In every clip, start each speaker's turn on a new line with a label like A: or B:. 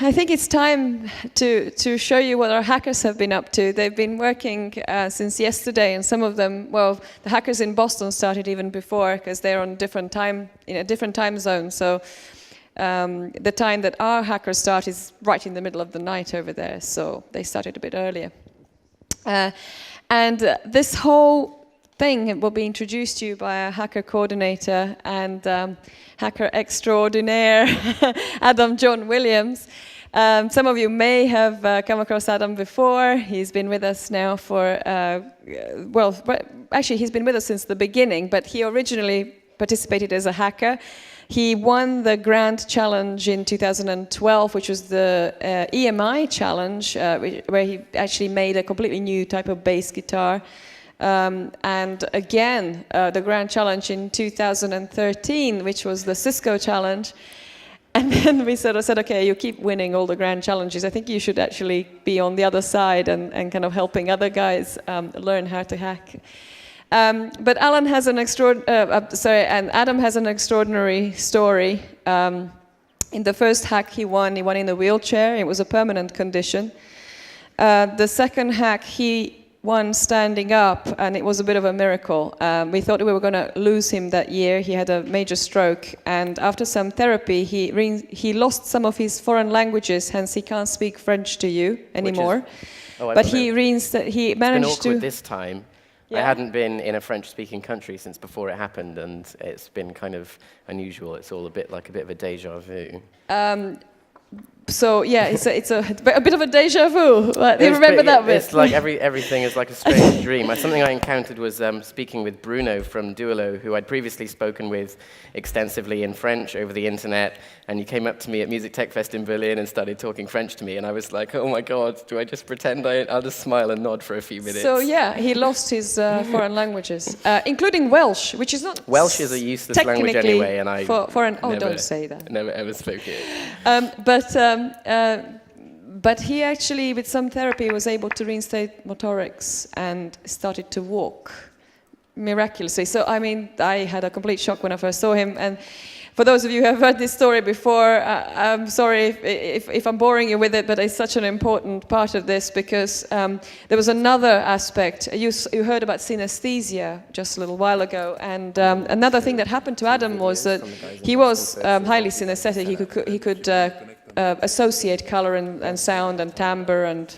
A: I think it's time to show you what our hackers have been up to. They've been working since yesterday, and some of them, well, the hackers in Boston started even before because they're on in a different time zone. So the time that our hackers start is right in the middle of the night over there. So they started a bit earlier. And this whole thing will be introduced to you by a hacker coordinator and hacker extraordinaire, Adam John Williams. Some of you may have come across Adam before. He's been with us now for, actually he's been with us since the beginning, but he originally participated as a hacker. He won the Grand Challenge in 2012, which was the EMI Challenge, where he actually made a completely new type of bass guitar. And again, the Grand Challenge in 2013, which was the Cisco Challenge. And then we sort of said, okay, you keep winning all the Grand Challenges. I think you should actually be on the other side and kind of helping other guys learn how to hack. But Adam has an extraordinary story. In the first hack he won in a wheelchair. It was a permanent condition. The second hack he won standing up, and it was a bit of a miracle. We thought we were going to lose him that year. He had a major stroke, and after some therapy, he lost some of his foreign languages. Hence, he can't speak French to you anymore. But he managed to.
B: It's been awkward this time. Yeah. I hadn't been in a French-speaking country since before it happened, and it's been kind of unusual. It's all a bit of a déjà vu.
A: So yeah, it's a bit of a déjà vu. Do you remember that bit?
B: It's like everything is like a strange dream. Something I encountered was speaking with Bruno from Duolo, who I'd previously spoken with extensively in French over the internet, and he came up to me at Music Tech Fest in Berlin and started talking French to me, and I was like, oh my God, do I just pretend I'll just smile and nod for a few minutes?
A: So yeah, he lost his foreign languages, including Welsh, which is not
B: Welsh is a useless language anyway, and I
A: don't say that.
B: Never ever spoke it.
A: But he actually, with some therapy, was able to reinstate motorics and started to walk miraculously. So, I mean, I had a complete shock when I first saw him. And for those of you who have heard this story before, I'm sorry if I'm boring you with it, but it's such an important part of this because there was another aspect. You heard about synesthesia just a little while ago, and another thing that happened to Adam was that he was highly synesthetic. He could associate color and sound and timbre, and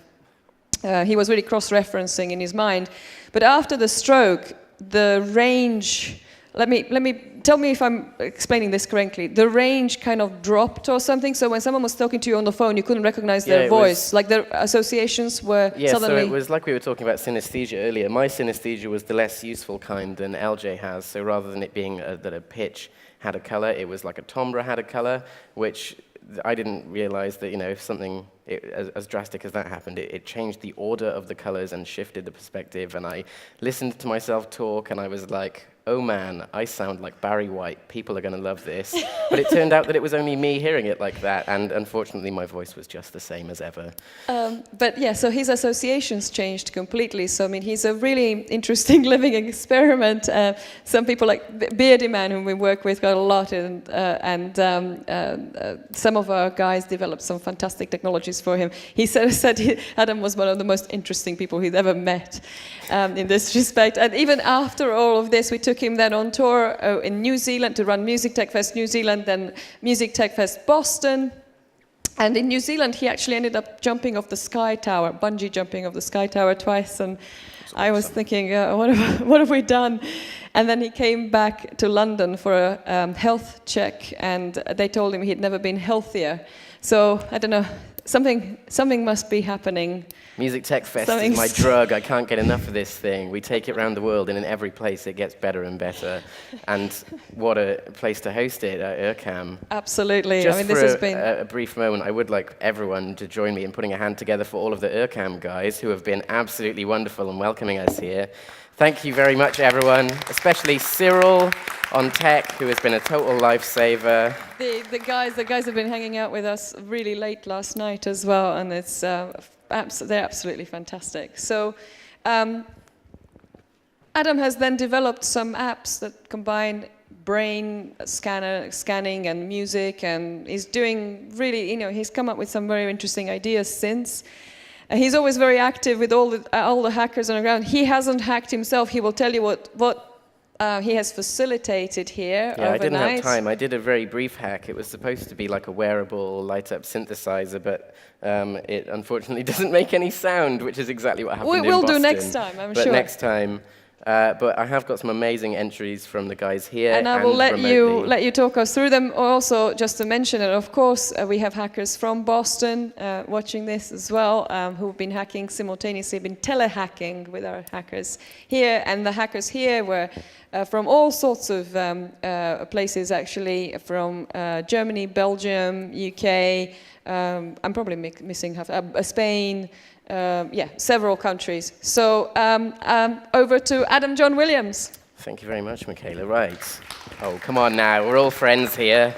A: he was really cross-referencing in his mind. But after the stroke, the range, tell me if I'm explaining this correctly, the range kind of dropped or something, so when someone was talking to you on the phone, you couldn't recognize their voice, like their associations were suddenly...
B: Yeah, so it was like we were talking about synesthesia earlier. My synesthesia was the less useful kind than LJ has, so rather than it being that a pitch had a color, it was like a timbre had a color, which I didn't realize that, if something as drastic as that happened, it changed the order of the colors and shifted the perspective, and I listened to myself talk, and I was like, oh man, I sound like Barry White. People are going to love this. But it turned out that it was only me hearing it like that, and unfortunately my voice was just the same as ever.
A: But yeah, so his associations changed completely. So I mean, he's a really interesting living experiment. Some people like Beardy Man, whom we work with quite a lot, and some of our guys developed some fantastic technologies for him. He said Adam was one of the most interesting people he'd ever met in this respect. And even after all of this, we took him then on tour in New Zealand to run Music Tech Fest New Zealand, then Music Tech Fest Boston. And in New Zealand, he actually ended up jumping off the Sky Tower, bungee jumping off the Sky Tower twice. And I was thinking, what have we done? And then he came back to London for a health check, and they told him he'd never been healthier. So, I don't know, something must be happening.
B: Music Tech Fest is my drug. I can't get enough of this thing. We take it around the world, and in every place it gets better and better. And what a place to host it at URCAM.
A: Absolutely.
B: Just
A: I mean, this has been
B: a brief moment, I would like everyone to join me in putting a hand together for all of the URCAM guys who have been absolutely wonderful in welcoming us here. Thank you very much, everyone, especially Cyril on tech, who has been a total lifesaver.
A: The guys have been hanging out with us really late last night as well, and it's they're absolutely fantastic. So Adam has then developed some apps that combine brain scanning and music, and he's doing really, he's come up with some very interesting ideas since. He's always very active with all the hackers on the ground. He hasn't hacked himself. He will tell you what he has facilitated here overnight.
B: I didn't have time. I did a very brief hack. It was supposed to be like a wearable light-up synthesizer, but it unfortunately doesn't make any sound, which is exactly what happened in Boston.
A: We'll do next time, I'm sure.
B: But next time. But I have got some amazing entries from the guys here.
A: And I will let you talk us through them. Also, just to mention that, of course, we have hackers from Boston watching this as well, who've been hacking simultaneously, been telehacking with our hackers here. And the hackers here were from all sorts of places, actually, from Germany, Belgium, UK. I'm probably missing half. Spain. Several countries. So over to Adam John Williams.
B: Thank you very much, Michela. Right. Oh, come on now. We're all friends here.